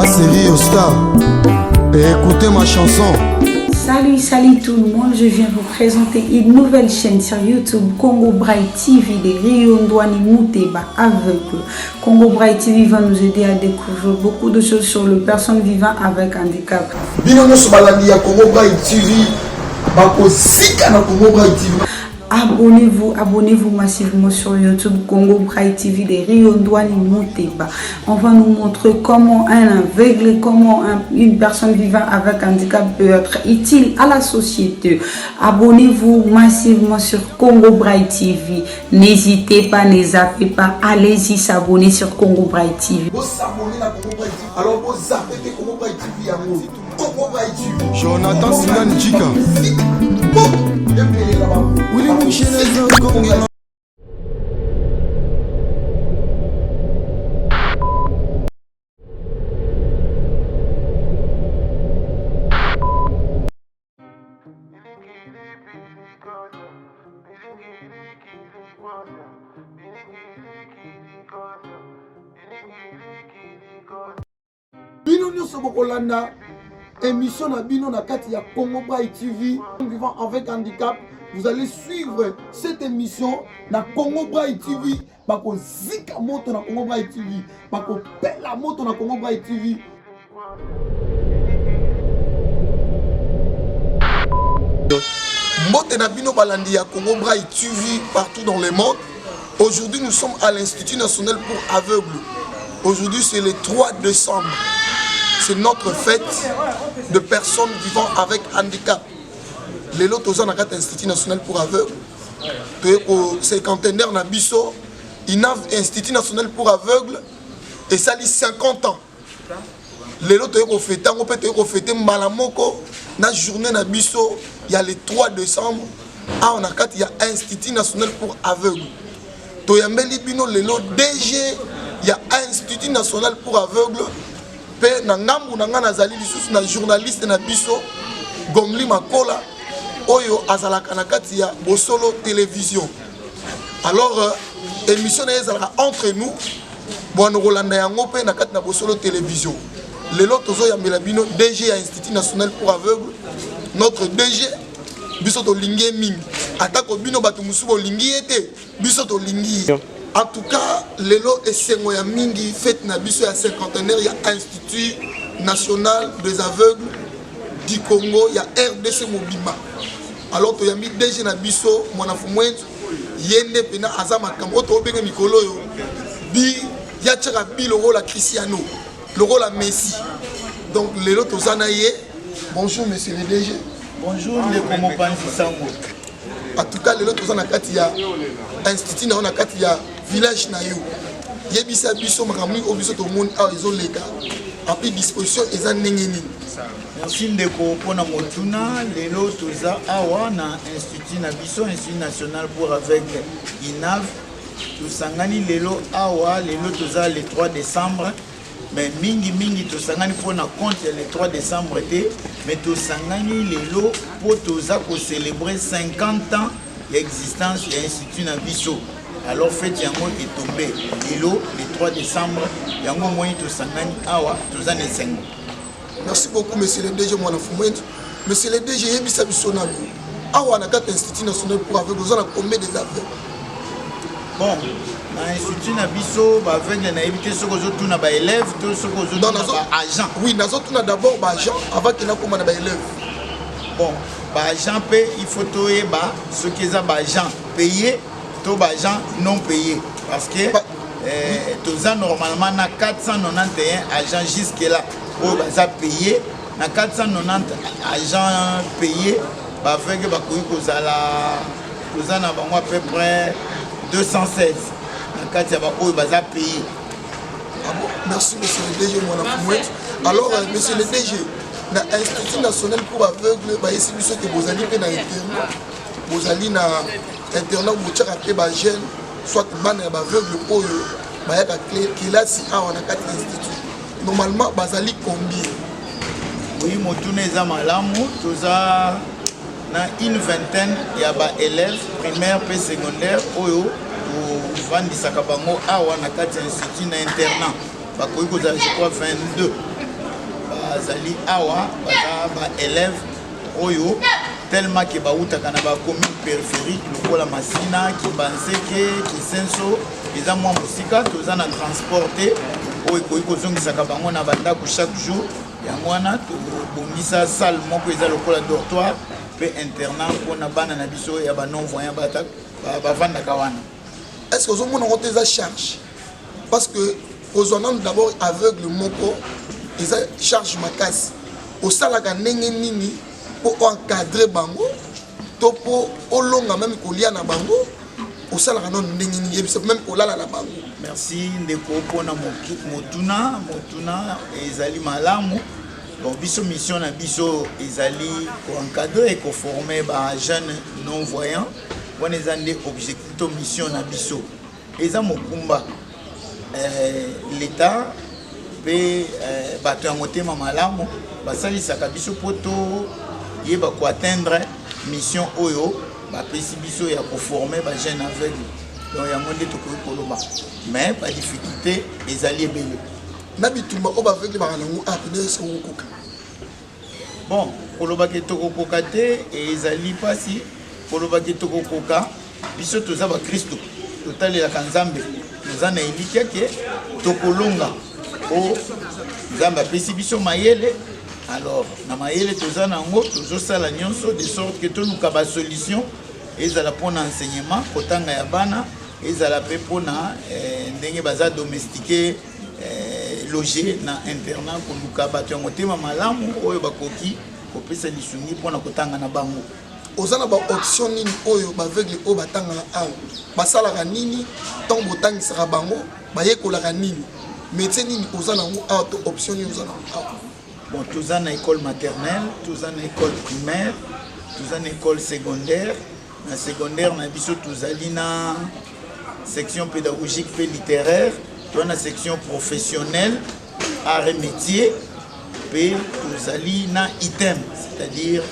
la série au star et écoutez ma chanson. Salut tout le monde, je viens vous présenter une nouvelle chaîne sur YouTube, Congo Braille TV de Rio Ndwani Mouteba aveugle. Congo Braille TV va nous aider à découvrir beaucoup de choses sur les personnes vivant avec handicap. Congo Braille TV, Abonnez-vous massivement sur YouTube Congo Braille TV de Rio Ndwani Mouteba. On va nous montrer comment un aveugle, comment une personne vivant avec handicap peut être utile à la société. Abonnez-vous massivement sur Congo Braille TV. N'hésitez pas, ne zappez pas, allez-y s'abonner sur Congo Braille TV. Alors vous zappez Congo Braille TV à nous. Congo Braille TV. Jonathan Sinan Jika. Willy Mouché les autres. Bino nyonso bokolanda émission na bino na kati ya Congo Braille TV vivant avec handicap. Vous allez suivre cette émission na Congo Braille TV. Bako zika moto na Congo Braille TV. Bako pela moto na Congo Braille TV. Mbote na bino balandi ya Congo Braille TV partout dans le monde. Aujourd'hui, nous sommes à l'Institut national pour aveugles. Aujourd'hui, c'est le 3 décembre. C'est notre fête de personnes vivant avec handicap. Les lots aux Institut national pour aveugles. Au cinquantenaire na biso, Institut national pour aveugles et ça lit 50 ans. Les lots au fêté, on peut fêter Malamoko, na journée na biso, il y a le 3 décembre. Ah, on a il y a Institut national pour aveugles. Toyambeli bino le lot DG, il y a Institut national pour aveugles. Pe na ngambu na nga nazali lisusu na journaliste na biso Gomli Makola oyo azalaka na kati ya Bosolo télévision. Alors émission na ezalaka entre nous bon Rolanda yango pe na kati na Bosolo télévision. Lelo tozo ya melabino DG à Institut national pour aveugles. Notre DG biso to lingi mingi atako bino bato musubo lingi ete biso to lingi. En tout cas, lelo esengo ya mingi fête na biso ya cinquantenaire ya Institut national des aveugles du Congo ya RDC Mobima. Alors to yambi DG na biso mwana fumwenzu yende pena azama kambo to benga mikolo yo bi ya tchaka bi le rôle à Cristiano, le rôle à Messi. Donc lelo to zanaye. Bonjour monsieur le DG. Bonjour les Congo Sango. En tout cas, lelo to zana kati ya Institut na kati ya village na yo yebisa biso makamni obiso to monde a izolega en plus disposition eza nengeni. Merci ndeko pona motuna lelo toza awa na institut na biso Institut national pour aveugles INAV tosangani lelo awa lelo toza le 3 décembre mais mingi tosangani pona compte le 3 décembre te mais tosangani lelo po toza ko célébrer 50 ans l'existence de institut na biso. Alors fête yango est tombé le 3 décembre yango moyi to sangani awa tozane sengo. Merci beaucoup monsieur le DG mwana fumwenzu. Monsieur le DG yebisa biso na bo awa na kati Institut national pour aveugles vous en combien des aveugles? Bon na institut na biso ba aveugle na yebite soko zo tuna ba élèves to soko zo tuna ba agent. Oui nazo tuna d'abord ba agent avant que na koma na ba élèves. Bon ba agent pe il faut to yeba ce qui est ba agent payé to ba agent non payé parce que tous ans normalement na 491 agents jusque là au baza payé na 490 agents payés ba aveugle ba koyi kozala kozana bango à peu près 216 na kati ya ba oyo baza payé. Ah bon, merci monsieur le DG mwana fumwenzu. Alors monsieur le DG na Institut national pour aveugles ba yesi biso ke bozali pe na internat bozali na internat botiaka pe ba jeune soit bana ya ba aveugle oyo bayaka kelasi awa na kati institut normalement bazali combien? Oui motuna eza malamu toza na une vingtaine ya ba élèves primaire pe secondaire oyo vandisaka bango awa na kati ya institut na internat bakoki kozala je crois 22 bazali awa baza élève oyo tellement que bautaka na ba commune périphérique lokola Masina Kibanseke Kisenso eza mwa mosika toza na transporter oyo koyi kozongisaka bango na bandako chaque jour yango wana tobongisa salle moko eza lokola dortoir pe internat mpona bana na biso ya ba non voyant bavandaka wana. Est-ce que vous avez des charges? Parce que aux hommes d'abord aveugle moko ils ont charge makasi au salaga nenge nini pour encadrer bango to pour olonga même kolia na bango au salaga non nenge nini même kolala na bango. Merci ndeko pona motuna ezali malamu. Donc biso mission na biso ezali ko encadrer et ko former ba jeunes non voyants. On est en objectif de mission na biso. Eza mokumba l'État pe bato ya motema malamu basalisaka biso poto yeba ko atteindre mission oyo bapesi biso ya ko former ba jeunes aveugles. Donc ya monde to koloba. Mais pas difficulté ezali ebele. Na bitumba o ba aveugle ba langu apene so koka. Bon, koloba ke to koka te ezali pasi koloba ke to koka biso toza ba Kristo. Totalelaka Nzambe toza na eliki ke tokolonga o Nzambe apesi biso mayele. Alors na mayele toza nango tozosala nyonso de sorte que toluka ba solution ezala pona enseignement kotanga ya bana ezala pe pona ndenge baza domestiquer loger na internat koluka bato ya motema malamu oyo bakoki kopesa lisungi pona kotanga na bango. Ozana ba option nini oyo ba aveugle o batanga na awa basalaka nini tant botangisaka bango bayekolaka nini métier nini ozana ngo awa to option nini ozana awa. Bon, tous en école maternelle, tous en école primaire, tous en école secondaire. La secondaire, na biso tous alina section pédagogique et littéraire, tous en section professionnelle, art et métier, puis tous alina item, c'est-à-dire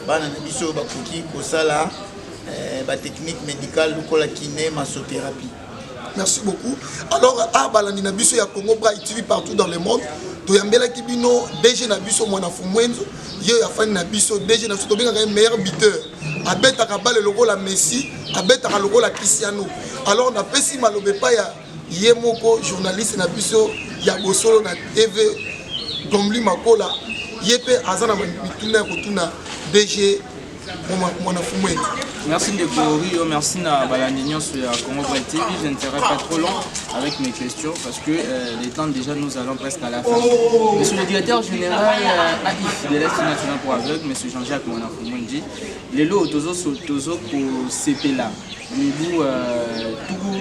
bana na biso bakoki kosala ba technique médicale lokola kiné massothérapie. Merci beaucoup. Alors, à Balani Nabiso, il y a Congo Braille TV partout dans le monde. Toyambela Kibino, DG Nabiso, Mwana Fumwenzo, Yafan Nabiso, DG Nabiso, Tobin un meilleur buteur. Abeta Kabal le logo la Messi, Abeta le logo la Cristiano. Alors, on a Pessi Malobepa, Yemoko, journaliste Nabiso, Yabosolo, na TV, Gombli Makola, Yepe Azana Mituna Kotuna, DG Mwana Fumwenzo. Merci de Rio, merci à Balanignon sur Congo Braille TV. Je ne serai pas trop long avec mes questions parce que les temps déjà nous allons presque à la fin. Monsieur le directeur général AIF de l'Institut national pour aveugles, monsieur Jean-Jacques Monafomondi, les lots Tozo pour CPLA, Mibou Tougou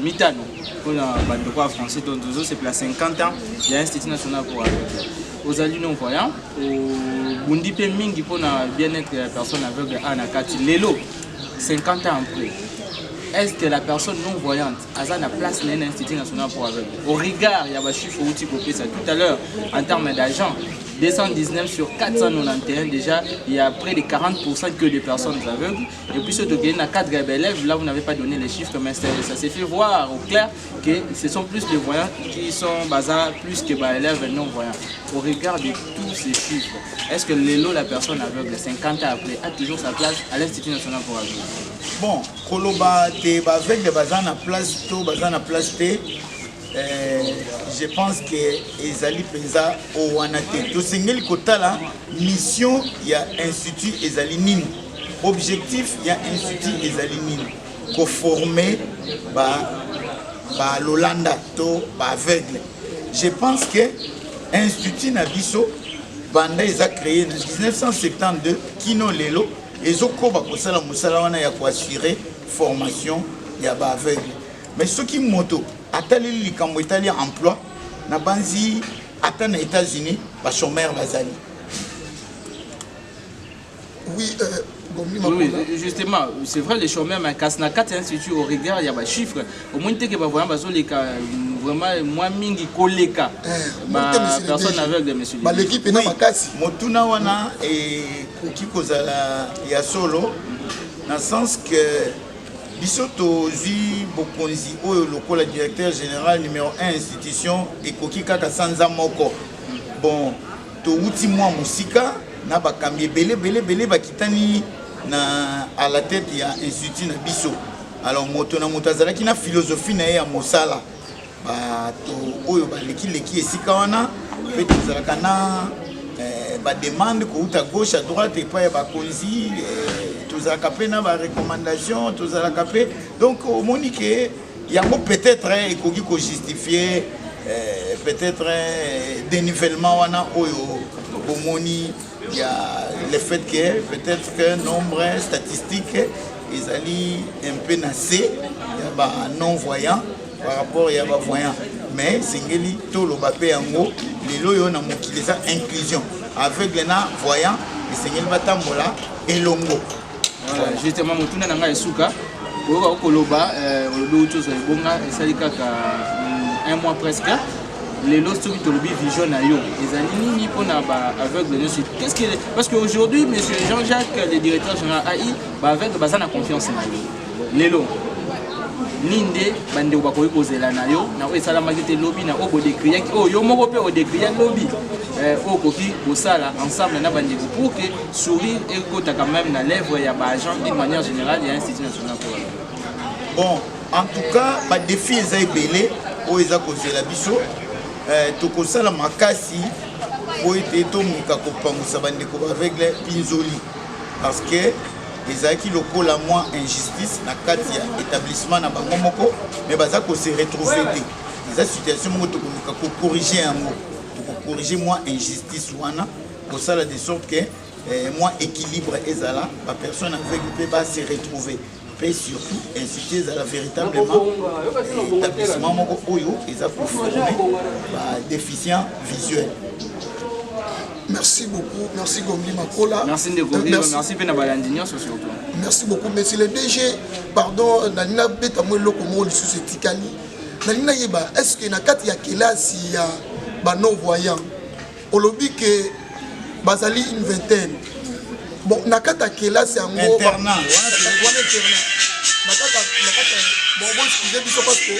Mitano, pour le droit français, Tozo c'est plus 50 ans, il y a l'Institut national pour aveugles. Aux alliés non-voyants, au Bundi Mingi pour bien-être de la personne aveugle à Nakati, les lots 50 ans après, est-ce que la personne non-voyante a la place dans l'Institut national pour aveugles? Au regard, il y a un chiffre où tu copies ça tout à l'heure, en termes d'agents, 219 sur 491 déjà, il y a près de 40% que des personnes aveugles. Et puis ce degré, il y a 4 élèves, là vous n'avez pas donné les chiffres, mais ça s'est fait voir au clair que ce sont plus les voyants qui sont basés plus que les élèves non-voyants. Au regard de tous ces chiffres, est-ce que l'élo, la personne aveugle, 50 ans après, a toujours sa place à l'Institut national pour aveugles? Bon, Koloba, avec des bazans à place, je pense que Ezali Penza au Wanate. Donc, c'est la mission, il y a Institut Ezali Nini. Objectif, il y a Institut Ezali Nini. Qu'on former l'Olanda, aveugle. Je pense que Institut Nabiso, Banda, ils ont créé en 1972, Kino Lelo, et Zokoba Kosala Moussalawana, il y a pour assurer formation, il y a aveugle. Mais ce qui moto, atali likambo italien emploi na banzi ata na États-Unis ba chômeur bazali. Oui, oui, justement, c'est vrai, les chômeurs, mais quand on a 4 instituts au regard, il y a des chiffres. Au moins, il y a vraiment moins mingi koleka. Personne aveugle, monsieur. L'équipe est dans ma casse. Motuna wana et Kokikozala ya solo, dans le sens que Bisoto Zi Bokonzi, le directeur général numéro 1 institution, et Koki Kaka Sanza Moko. Bon, touti mwa musika na bakambi belé bakitani na à la tête ya institut na biso. Alors moto na moto azalaki na philosophie na ye ya mosala bato oyo baleki esika wana pe tozalaka na demande kouta gauche à droite et pas bakonzi tozalaka pe na ba recommandation tozalaka pe donc omoni ke yango peut-être ekoki ko justifier peut-être dénivellement wana oyo omoni il y a le fait que peut-être que nombre statistique ils allaient un peu nassé non voyants par rapport à ba voyants mais singeli to lo bape yango lelo yo na mokili ça inclusion aveugle na voyant et singeli batambola elongo justement motuna nanga esuka ko koloba olobi uto za bonga esali kaka un mois presque les lots qui tolobi vision na yo ezali nini pona ba aveugle no suite qu'est-ce que parce que aujourd'hui monsieur Jean-Jacques le directeur général AI ba aveugle bazana confiance na yo lelo ninde bande ba ko kozela na yo na esala makete lobby na obo décrier oh yo moko pe o décrier lobby o koki kosala ensemble na bande pour que sourire et kota quand même na lèvre ya ba agent d'une manière générale ya institut national pour bon en tout cas ba défi ezai belé o eza kozela biso tokosala makasi po ete tomoka kopangusa bandeko baveugle pinzoli parce que ezalaki lokola mwa injustice na kati ya établissement na bango moko mais baza kose retrouver te eza situation moko tokomoka kokorrige yango tokokorrige mwa injustice wana kosala de sorte que mwa équilibre ezala bapersone aveugle mpe base retrouver et surtout inciter à la véritablement établissement moko oyo eza pour former déficient visuel. Merci beaucoup, merci Gomli Makola. Merci Ndegomli, merci Pena Balandignon surtout. Merci beaucoup, monsieur le DG. Pardon, Nalina Betamwe Lokomo sous Tikali. Nalina Yeba, est-ce que na kati ya kelasi ya ba non voyant olobi que bazali une vingtaine. Bon, nakata kelasi yango internat. Bon, bon, excusez moi parce que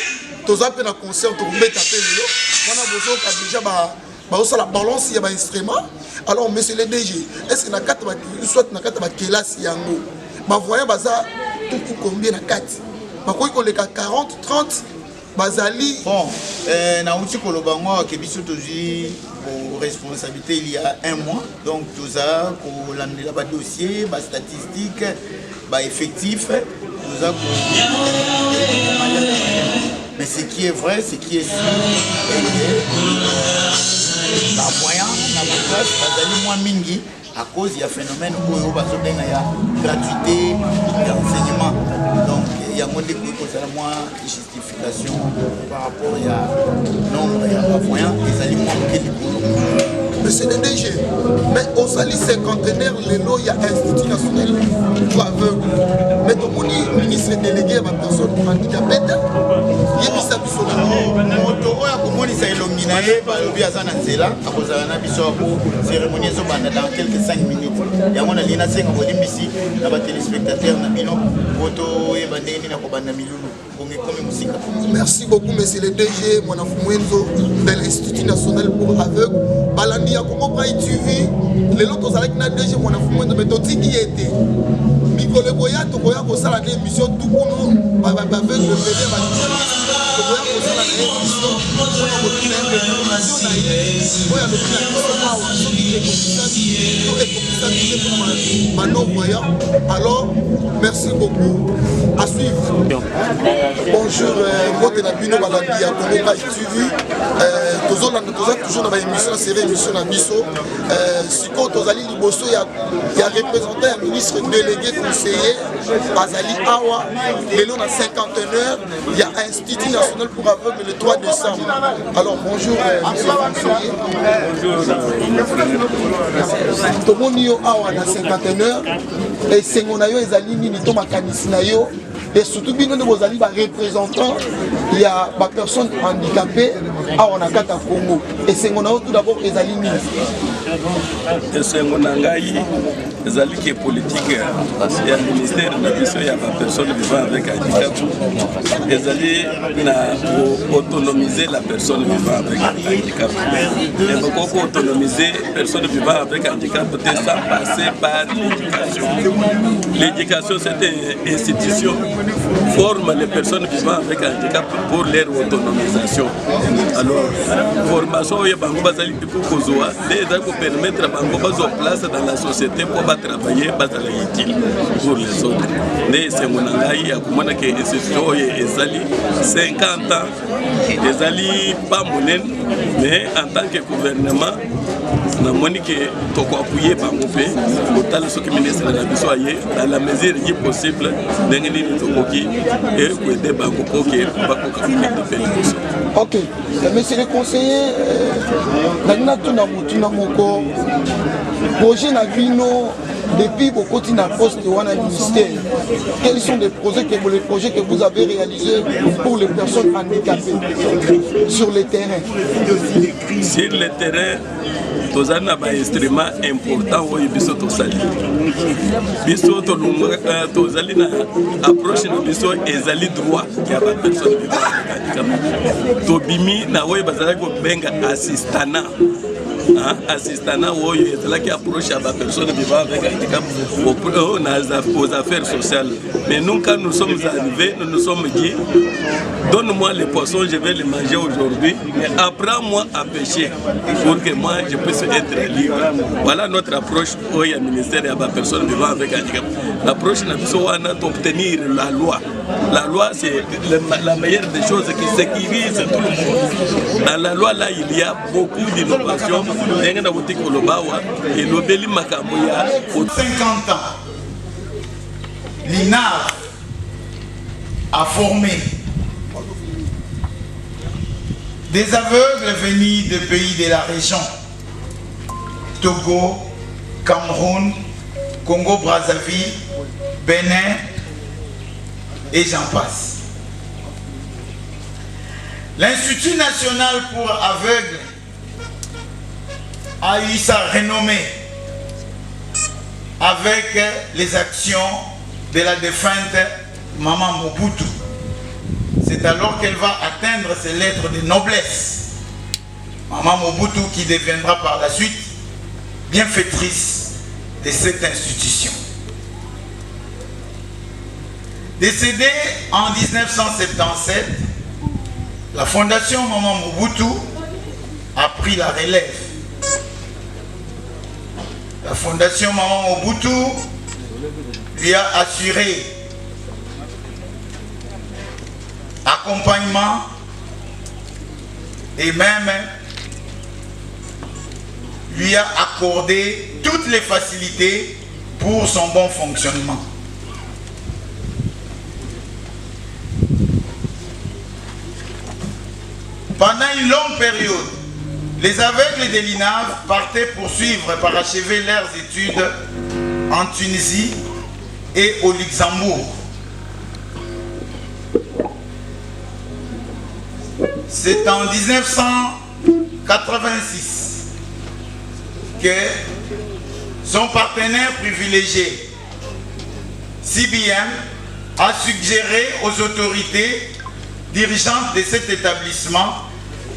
tous appels à concert, tout le monde appelle là. On a besoin déjà la balance, il y a un instrument. Alors, monsieur le DG, est-ce que na kata soit na kata kelasi yango? Ma voyant baza tout combien na kati? Ma quoi qu'on les 40, 30 bazali. Bon, na outi kolobango ke biso tozi pour responsabilité il y a un mois. Donc tout ça pour l'année ba dossier, ba statistique, ba effectif, tout ça mais ce qui est vrai, ce qui est sûr, la moyen, la place, bazali moins mingi à cause du phénomène où il y a gratuité d'enseignement. Donc il y a moins de moins justification par rapport à nombre de moyens et ça lui manque. Monsieur le DG, mais au sali cinquantenaire, il y a Institut national pour aveugles. Mais tout le monde ministre délégué à ma personne handicapée, il y a mis ça sur la cérémonie dans quelques 5 minutes. Il y a un lien assez comme ici, là-bas téléspectateurs, merci beaucoup, monsieur le DG, mon enfant de l'Institut national pour aveugles. Balandi a comment prendre TV, les autres avec na DG, mon enfant de méthode qui était. Mikole Boya, tu vois, pour ça la émission tout pour nous, avec le bébé, tu vois, pour ça la émission, alors, merci beaucoup. À suivre. Bonjour, moi de la Bino Balandi à Congo Pride TV. Toujours dans l'émission, c'est l'émission à Bisso. Si quand Tozali Liboso, il y a représenté un ministre délégué conseiller, Azali Awa. Et là, on a 51 heures. Il y a un Institut national pour aveugles le 3 décembre. Alors, bonjour, monsieur le conseiller. Bonjour. Tomonio Awa na 51 heures. Et Sengonayo et Zali Nito Makanisinayo. Et surtout, bien que vous allez représentant, il y a des personnes handicapées à Onakata Congo. Et c'est mon tout d'abord les alignés. Et c'est mon angaï, ezali ke politique ya ministère na biso ya personne vivant avec handicap ezali na autonomiser la personne vivant avec handicap. Et pourquoi autonomiser personne vivant avec handicap sans passer par l'éducation. L'éducation, c'est une institution forme les personnes vivant avec handicap pour leur autonomisation. Alors, formation ya bango bazali pour kozoa déjà pour permettre bango bazo place dans la société pour travailler bazala utile pour les autres. Mais c'est mon engaï à comment que institution ezali 50 ans ezali pas monnaie mais en tant que gouvernement na moni que toko appuyer bango pe total ce que ministre na biso aye dans la mesure qui possible ndenge nini tokoki et ko aider bango pour que bakoka développer. Ok, monsieur le conseiller, projet Navino depuis beaucoup de postes au ministère. Quels sont les projets que vous avez réalisés pour les personnes handicapées sur le terrain? Sur le terrain, nous avons un instrument important où biso tosali. Biso tozali na approche na biso ezali droit ya ba personne handicapée. Tobimi na oyo bazala ko benga assistana. Assistana oyo ezalaki approche à la personne vivant avec handicap aux affaires sociales. Mais nous, quand nous sommes arrivés, nous nous sommes dit, donne-moi les poissons, je vais les manger aujourd'hui, mais apprends-moi à pêcher pour que moi je puisse être libre. Voilà notre approche au ministère et à la personne vivant avec handicap. L'approche c'est d'obtenir la loi. La loi, c'est la meilleure des choses qui sécurise tout le monde. Dans la loi, là, il y a beaucoup d'innovations. 50 ans, l'INAV a formé des aveugles venus de pays de la région, Togo, Cameroun, Congo-Brazzaville, Bénin, et j'en passe. L'Institut national pour aveugles a eu sa renommée avec les actions de la défunte Maman Mobutu. C'est alors qu'elle va atteindre ses lettres de noblesse. Maman Mobutu qui deviendra par la suite bienfaitrice de cette institution. Décédée en 1977, la fondation Maman Mobutu a pris la relève. La fondation Maman Mobutu lui a assuré accompagnement et même lui a accordé toutes les facilités pour son bon fonctionnement. Pendant une longue période, les aveugles de l'INAV partaient poursuivre, parachever leurs études en Tunisie et au Luxembourg. C'est en 1986 que son partenaire privilégié, CBM, a suggéré aux autorités dirigeantes de cet établissement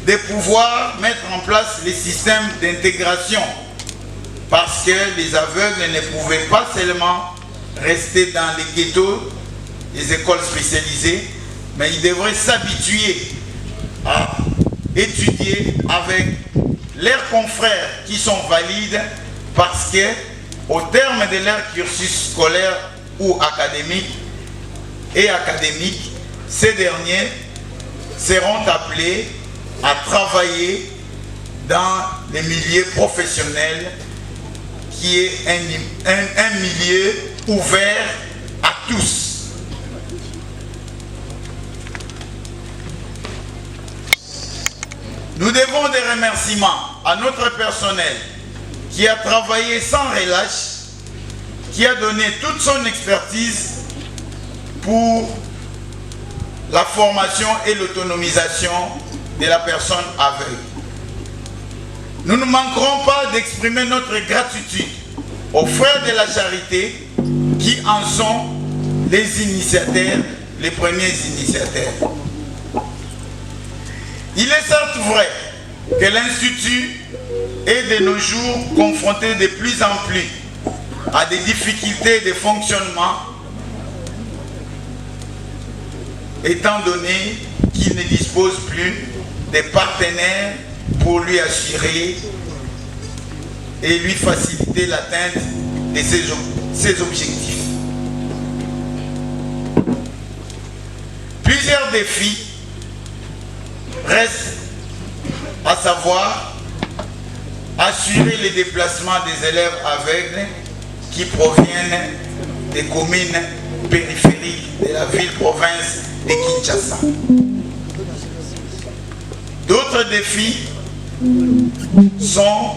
de pouvoir mettre en place les systèmes d'intégration parce que les aveugles ne pouvaient pas seulement rester dans les ghettos, les écoles spécialisées, mais ils devraient s'habituer à étudier avec leurs confrères qui sont valides parce que au terme de leur cursus scolaire ou académique, ces derniers seront appelés à travailler dans les milieux professionnels qui est un milieu ouvert à tous. Nous devons des remerciements à notre personnel qui a travaillé sans relâche, qui a donné toute son expertise pour la formation et l'autonomisation de la personne aveugle. Nous ne manquerons pas d'exprimer notre gratitude aux frères de la charité qui en sont les initiateurs, les premiers initiateurs. Il est certes vrai que l'Institut est de nos jours confronté de plus en plus à des difficultés de fonctionnement, étant donné qu'il ne dispose plus de partenaires pour lui assurer et lui faciliter l'atteinte de ses objectifs. Plusieurs défis restent, à savoir assurer les déplacements des élèves aveugles qui proviennent des communes périphériques de la ville-province de Kinshasa. D'autres défis sont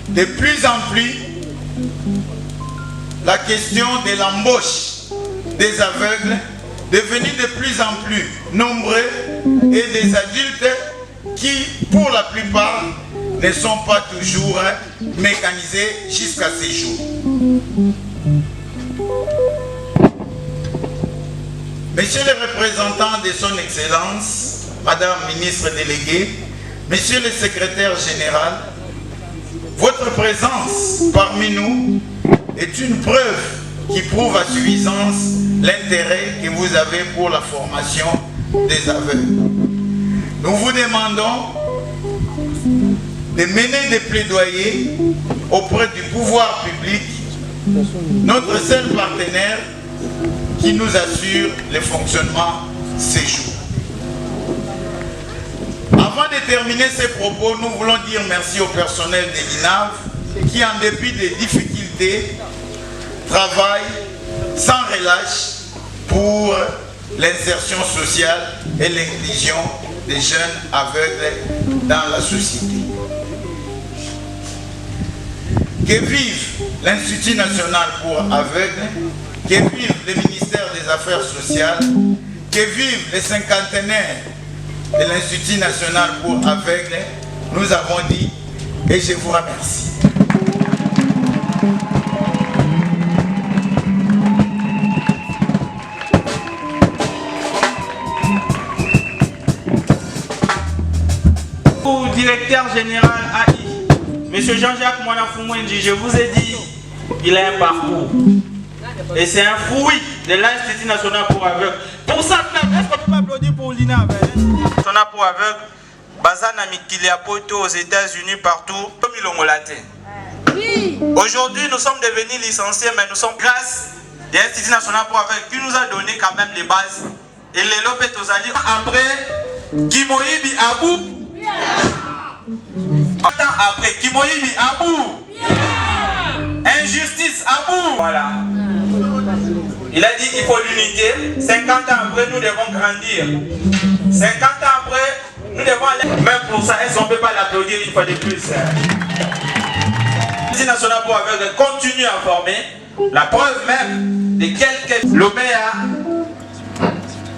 de plus en plus la question de l'embauche des aveugles, devenus de plus en plus nombreux, et des adultes qui, pour la plupart, ne sont pas toujours mécanisés jusqu'à ces jours. Monsieur le représentant de son Excellence, Madame ministre déléguée, Monsieur le secrétaire général, votre présence parmi nous est une preuve qui prouve à suffisance l'intérêt que vous avez pour la formation des aveugles. Nous vous demandons de mener des plaidoyers auprès du pouvoir public, notre seul partenaire qui nous assure le fonctionnement ces jours. Avant de terminer ces propos, nous voulons dire merci au personnel de l'INAV qui, en dépit des difficultés, travaille sans relâche pour l'insertion sociale et l'inclusion des jeunes aveugles dans la société. Que vive l'Institut national pour aveugles, que vive le ministère des Affaires sociales, que vive les cinquantenaires de l'Institut national pour aveugles, nous avons dit, et je vous remercie. Directeur général AI, Monsieur Jean-Jacques Mwanafumwendi, je vous ai dit, il a un parcours. Et c'est un fruit de l'Institut national pour aveugles. Pour ça, est-ce qu'on peut applaudir pour l'INAV? National pour aveugles, Bazana Mikiliapoto aux États-Unis, partout, comme ils l'ont relaté. Aujourd'hui, nous sommes devenus licenciés, mais nous sommes grâce à l'Institut national pour aveugles qui nous a donné quand même les bases. Et les Lopet Ozali, après, Kimoïbi Abou. Après, Kimoïbi Abou. Injustice Abou. Voilà. Il a dit qu'il faut l'unité. 50 ans après, nous devons grandir. 50 ans après, nous devons aller. Même pour ça, est-ce qu'on ne peut pas l'applaudir une fois de plus? L'Institut national pour aveugles continue à former. La preuve même de quelques Lomea,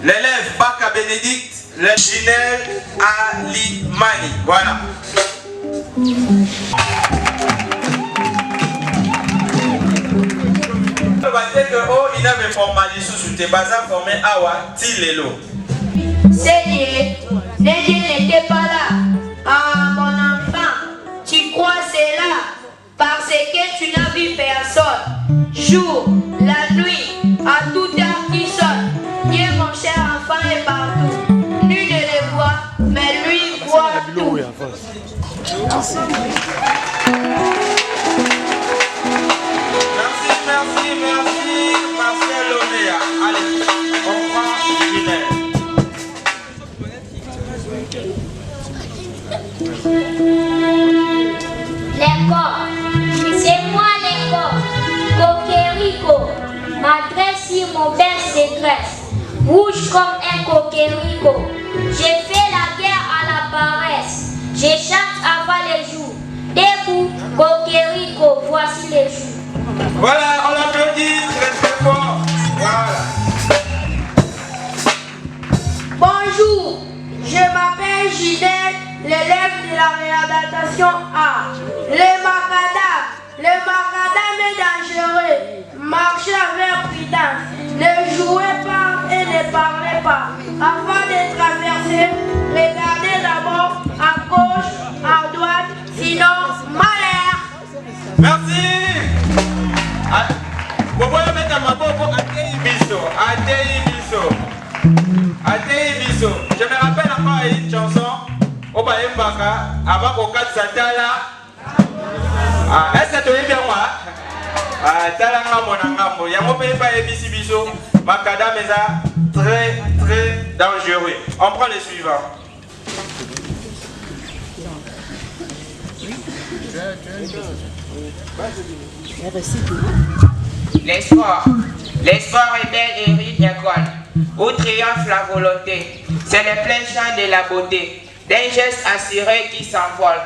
l'élève Baka Bénédicte, le Ginel Alimani. Voilà. Il avait formalisé sous tes bazar formé Awa Tilelo. Seigneur, n'était pas là. Ah, mon enfant, tu crois c'est là parce que tu n'as vu personne. Jour, la nuit, à toute heure qui sonne. Dieu, mon cher enfant, est partout. Nul ne le voit, mais lui voit tout. Merci, Marcel Lomea. Allez, on prend Ginel. L'école, c'est moi l'école. Coquerico, m'adresse sur mon père ségresse. Rouge comme un coquerico. J'ai fait la guerre à la paresse. Je chante avant les jours. Debout, coquerico, voici les jours. Voilà, on applaudit très très fort. Voilà. Bonjour, je m'appelle Ginel, l'élève de la réadaptation A. Les Macada, le macadam est dangereux. Marchez avec prudence. Ne jouez pas et ne parlez pas. Avant de traverser, regardez d'abord à gauche, à droite, sinon malheur. Merci. Vous pouvez mettre ma bobo à Biso. Je me rappelle encore une chanson au Baembaka avant qu'au 4 Satala. Est-ce que tu es bien moi? Talanga monangambo. Yango paye pas ABC Biso. Macadam est très très dangereux. On prend le suivant. L'espoir est belle et riche école, où triomphe la volonté. C'est le plein champ de la beauté, d'un geste assuré qui s'envole.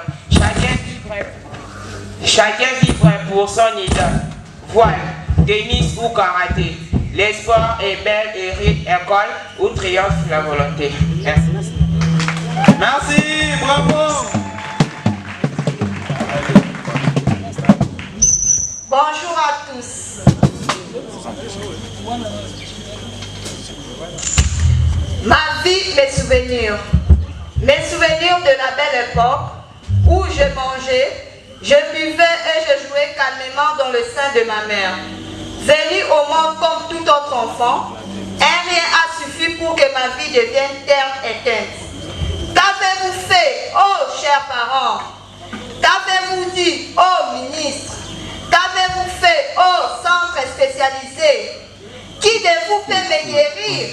Chacun vibre pour son idole. Voile, tennis ou karaté. L'espoir est belle et riche école, où triomphe la volonté. Merci. Merci, bravo. Bonjour à tous. Ma vie, mes souvenirs. Mes souvenirs de la belle époque où je mangeais, je buvais et je jouais calmement dans le sein de ma mère. Venu au monde comme tout autre enfant, un rien a suffi pour que ma vie devienne terne et éteinte. Qu'avez-vous fait, oh chers parents? Qu'avez-vous dit, oh ministre? Qu'avez-vous fait, oh centre spécialisé? Qui de vous peut me guérir?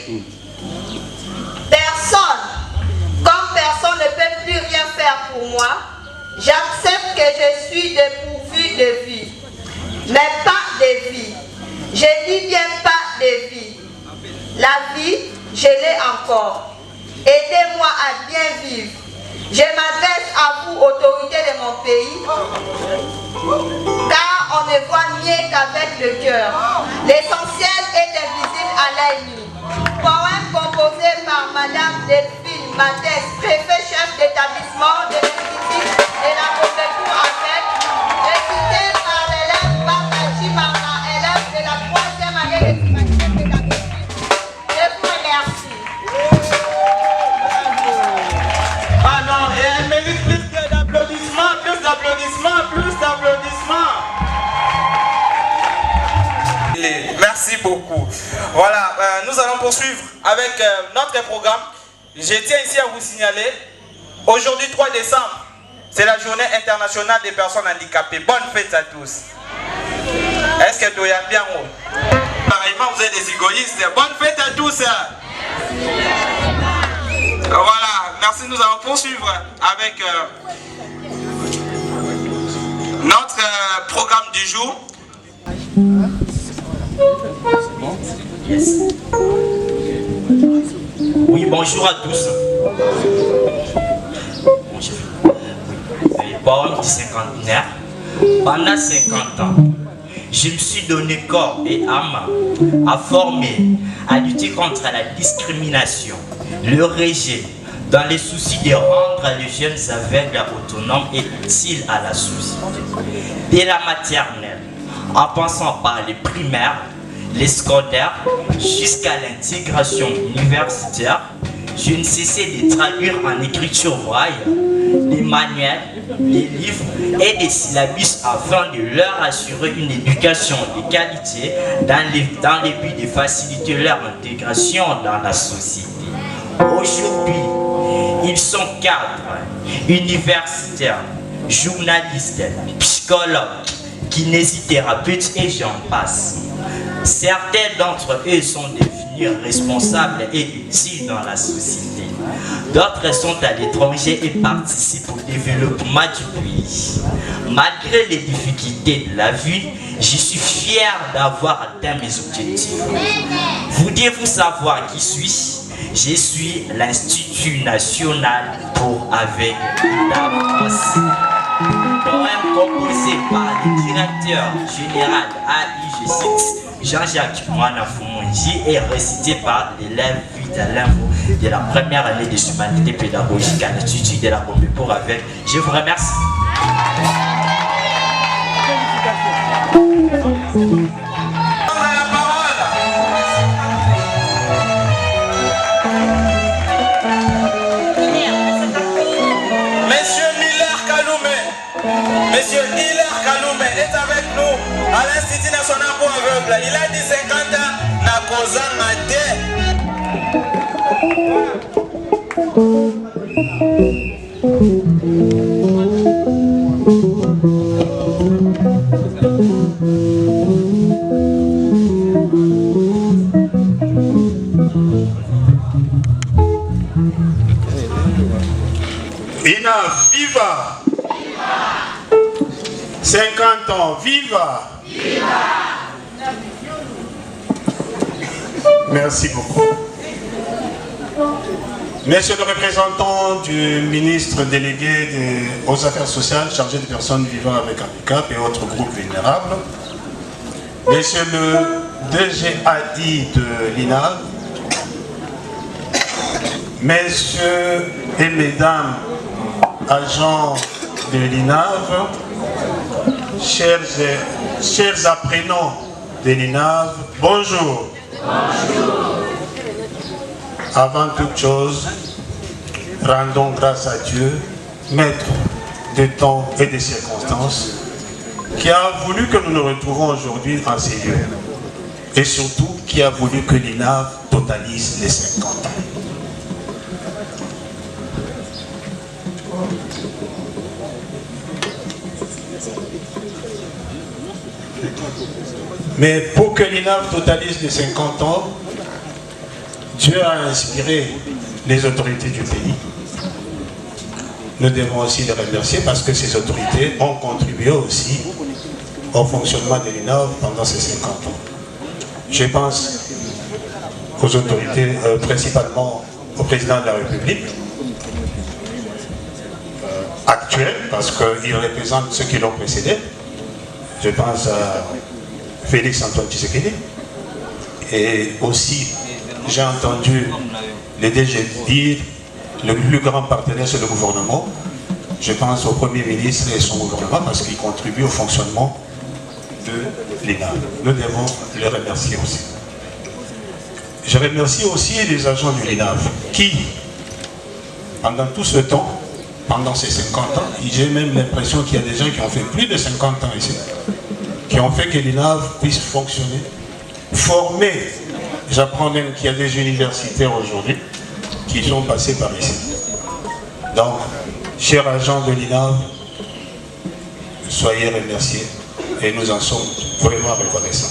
Personne. Comme personne ne peut plus rien faire pour moi, j'accepte que je suis dépourvu de vie. Mais pas de vie. Je dis bien pas de vie. La vie, je l'ai encore. Aidez-moi à bien vivre. Je m'adresse à vous, autorités de mon pays, car on ne voit mieux qu'avec le cœur. L'essentiel est invisible à l'œil nu. Poème composé par Madame Delphine Mathès, préfet chef d'établissement de l'Institut de la Préfecture avec, récité par l'élève Bakaji Mara, élève de la 3e année de pédagogique. Je vous remercie. Ah non, et elle mérite plus d'applaudissements, plus d'applaudissements, plus d'applaudissements. Merci beaucoup. Voilà, nous allons poursuivre avec notre programme. Je tiens ici à vous signaler, aujourd'hui 3 décembre, c'est la journée internationale des personnes handicapées. Bonne fête à tous. Est-ce que tout est bien? Pareillement, vous êtes des égoïstes. Bonne fête à tous. Voilà, merci. Nous allons poursuivre avec notre programme du jour. Yes. Oui, bonjour à tous. Les poèmes du cinquantenaire. Pendant 50 ans, je me suis donné corps et âme à former, à lutter contre la discrimination, le rejet, dans les soucis de rendre les jeunes aveugles autonomes et utiles à la société. Dès la maternelle, en passant par les primaires, les scolaires, jusqu'à l'intégration universitaire, je ne cessais de traduire en écriture braille les manuels, les livres et des syllabus afin de leur assurer une éducation de qualité dans le but de faciliter leur intégration dans la société. Aujourd'hui, ils sont cadres, universitaires, journalistes, psychologues, kinésithérapeutes et j'en passe. Certains d'entre eux sont devenus responsables et utiles dans la société. D'autres sont à l'étranger et participent au développement du pays. Malgré les difficultés de la vie, je suis fier d'avoir atteint mes objectifs. Voulez-vous savoir qui suis-je? Je suis l'Institut national pour aveugles d'Afrique. Poème composé par le directeur général AI, je cite, Jean-Jacques Mouanafumunji est récité par l'élève Vidalinvo de la première année de humanité pédagogique à l'Institut de la Combe pour aveugles. Je vous remercie. honorable, il a dit 50 ans, na koza mate. Ina, viva! 50 ans, viva! Merci beaucoup. Monsieur le représentant du ministre délégué aux affaires sociales chargé des personnes vivant avec handicap et autres groupes vulnérables, Monsieur le DGAI de l'INAV, Messieurs et Mesdames agents de l'INAV, chers apprenants de l'INAV, bonjour. Bonjour. Avant toute chose, rendons grâce à Dieu, maître des temps et des circonstances, qui a voulu que nous nous retrouvions aujourd'hui en ces lieux. Et surtout, qui a voulu que l'INAV totalise les 50 ans. Mais pour que l'INAV totalise les 50 ans, Dieu a inspiré les autorités du pays. Nous devons aussi les remercier parce que ces autorités ont contribué aussi au fonctionnement de l'INAV pendant ces 50 ans. Je pense aux autorités, principalement au président de la République actuel, parce qu'il représente ceux qui l'ont précédé. Je pense à Félix Antoine Tshisekedi. Et aussi, j'ai entendu les DG dire le plus grand partenaire c'est le gouvernement. Je pense au Premier ministre et son gouvernement parce qu'il contribue au fonctionnement de l'INAV. Nous devons les remercier aussi. Je remercie aussi les agents de l'INAV qui, pendant tout ce temps, pendant ces 50 ans, j'ai même l'impression qu'il y a des gens qui ont fait plus de 50 ans ici, qui ont fait que l'INAV puisse fonctionner, former. J'apprends même qu'il y a des universitaires aujourd'hui qui sont passés par ici. Donc, chers agents de l'INAV, soyez remerciés et nous en sommes vraiment reconnaissants.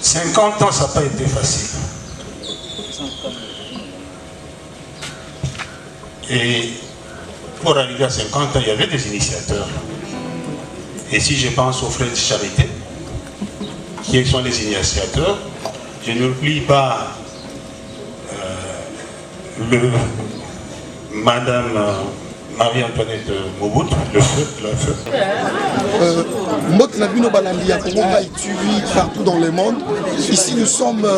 50 ans, ça n'a pas été facile. Et pour arriver à 50 ans, il y avait des initiateurs. Et si je pense aux frères de charité, qui sont les initiateurs, je n'oublie pas Madame Marie-Antoinette Mobutu, le feu. Partout dans le monde. Ici, nous sommes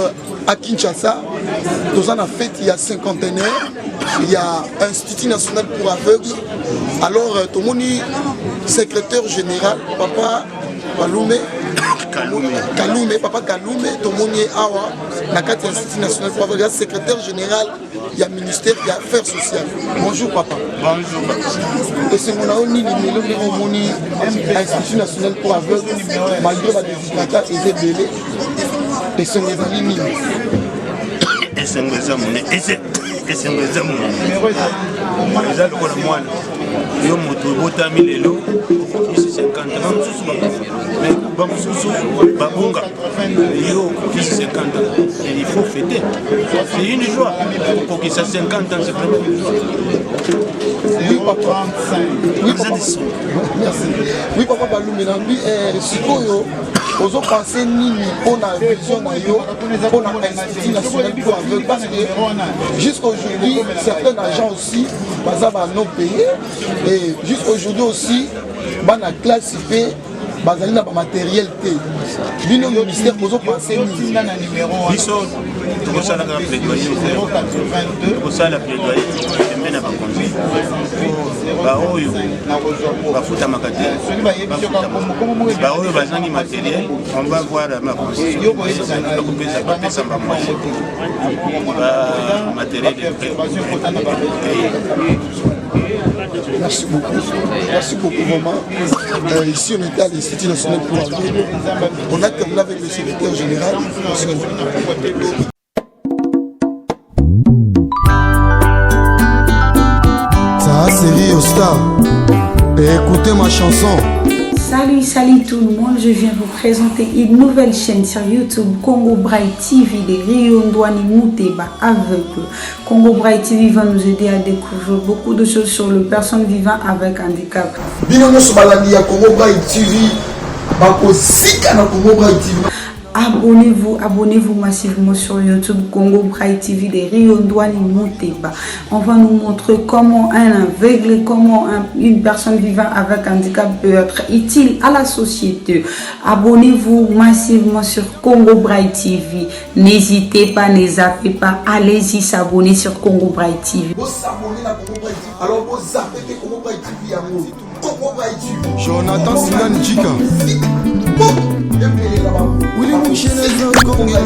à Kinshasa. Dans une fête, il y a cinquantenaire. Il y a Institut national pour aveugles. Alors, tout le monde, secrétaire général, Papa Kaloume, Papa Kaloume, tout le monde est Awa, l'Institut national pour aveugles, secrétaire général, il y a ministère, il y a affaires sociales. Bonjour Papa. Bonjour Papa. Et c'est mon ami, l'Institut national pour aveugles, malgré la désignata, il est belé. Et c'est mes amis. Et c'est mes amis. esengo eza monene eza lokola mwana yo moto obotami lelo okokisi 50 bamosusu bakufa mais bamosusu babonga yo okokisi 50 ans et il faut fêter, c'est une joie okokisa 50 ans, c'est vraiment une joie. Oui papa, oui papa, merci. Oui papa Balumelambi, sikoyo ozo penser nini pour la vision na yo pour l'Institut national pour aveugles parce que jusqu'aujourd'hui certains agents aussi bazaba non payés et jusqu'aujourd'hui aussi bana classifié bazali na ba matériel té bino ministère ozo penser nini na numéro biso to sala ka plaidoyer 082 ko sala plaidoyer tembe na ba conduire ba oyo ba futa makate ba oyo bazangi matériel on va voir ma constitution ba kopesa ba pesa ba moyen ba matériel de Merci beaucoup. Merci beaucoup vraiment. Ici on était à l'Institut national pour l'aveugle. On a terminé avec le secrétaire général. Ça a série au star. Et écoutez ma chanson. Salut tout le monde, je viens vous présenter une nouvelle chaîne sur YouTube, Congo Braille TV de Rio Ndwani Mouteba aveugle. Congo Braille TV va nous aider à découvrir beaucoup de choses sur les personnes vivant avec handicap. Congo Braille TV, Abonnez-vous massivement sur YouTube, Congo Braille TV de Rio Ndwani Mouteba. On va nous montrer comment un aveugle, comment une personne vivant avec handicap peut être utile à la société. Abonnez-vous massivement sur Congo Braille TV. N'hésitez pas, ne zappez pas, allez-y s'abonner sur Congo Braille TV. Alors vous zappez Congo Braille TV à nous. Congo Braille TV. Jonathan Sinan Jika. Willy Mouchenez,